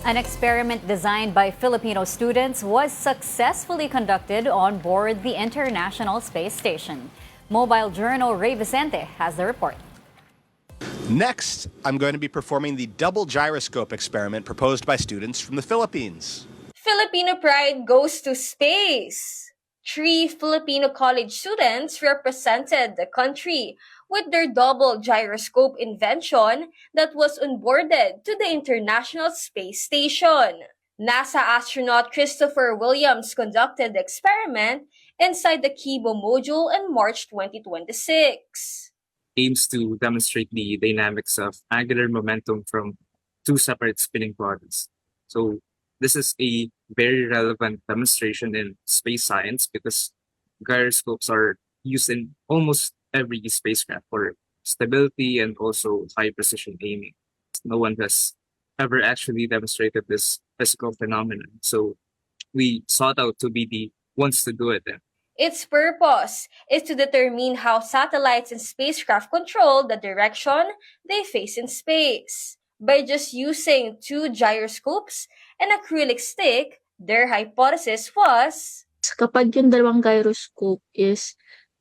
An experiment designed by Filipino students was successfully conducted on board the International Space Station. Mobile Journal Ray Vicente has the report. Next, I'm going to be performing the double gyroscope experiment proposed by students from the Philippines. Filipino pride goes to space. 3 Filipino college students represented the country with their double gyroscope invention that was onboarded to the International Space Station. NASA astronaut Christopher Williams conducted the experiment inside the Kibo module in March 2026. Aims to demonstrate the dynamics of angular momentum from two separate spinning bodies. So this is a very relevant demonstration in space science because gyroscopes are used in almost every spacecraft for stability and also high precision aiming. No one has ever actually demonstrated this physical phenomenon. So we sought out to be the ones to do it. Its purpose is to determine how satellites and spacecraft control the direction they face in space. By just using 2 gyroscopes and acrylic stick, their hypothesis was kapag yung dalawang gyroscope is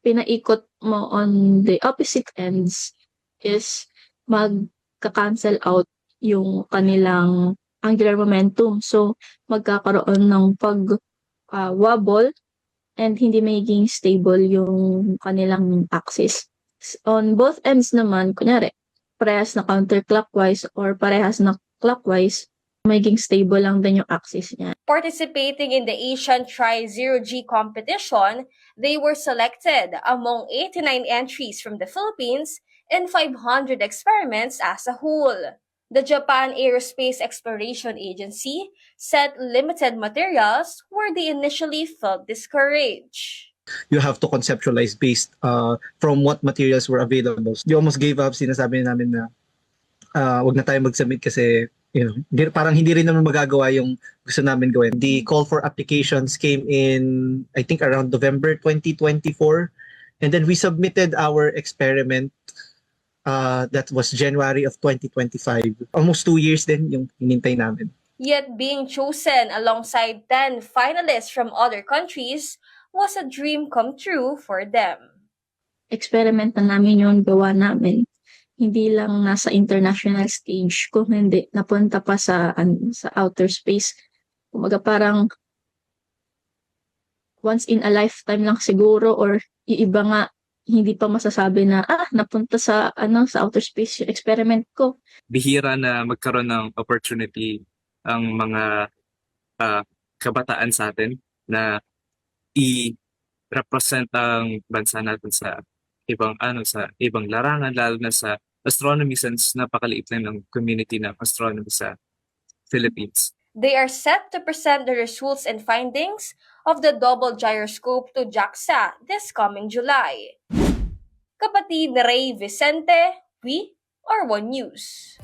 pinaikot mo on the opposite ends is magka-cancel out yung kanilang angular momentum. So, magkakaroon ng wobble and hindi magiging stable yung kanilang axis. On both ends naman, kunyari, parehas na counterclockwise or parehas na clockwise, magiging stable lang din yung axis niya. Participating in the Asian Tri-0G competition, they were selected among 89 entries from the Philippines and 500 experiments as a whole. The Japan Aerospace Exploration Agency said limited materials where they initially felt discouraged. You have to conceptualize based from what materials were available. You almost gave up, sinasabi namin na wag na tayo mag-submit kasi parang hindi rin naman magagawa yung gusto namin gawin. The call for applications came in, I think, around November 2024. And then we submitted our experiment that was January of 2025. Almost 2 years din yung hinintay namin. Yet being chosen alongside 10 finalists from other countries was a dream come true for them. Experiment na namin yung gawa namin. Hindi lang nasa international stage, kung hindi napunta pa sa outer space. Kumaga parang once in a lifetime lang siguro or iiba nga hindi pa masasabi na napunta sa outer space yung experiment ko. Bihira na magkaroon ng opportunity ang mga kabataan sa atin na i-represent ang bansa natin sa ibang larangan, lalo na sa astronomy since napakaliit lang ng community ng astronomy sa Philippines. They are set to present the results and findings of the double gyroscope to JAXA this coming July. Kapatid Ray Vicente, we are One News.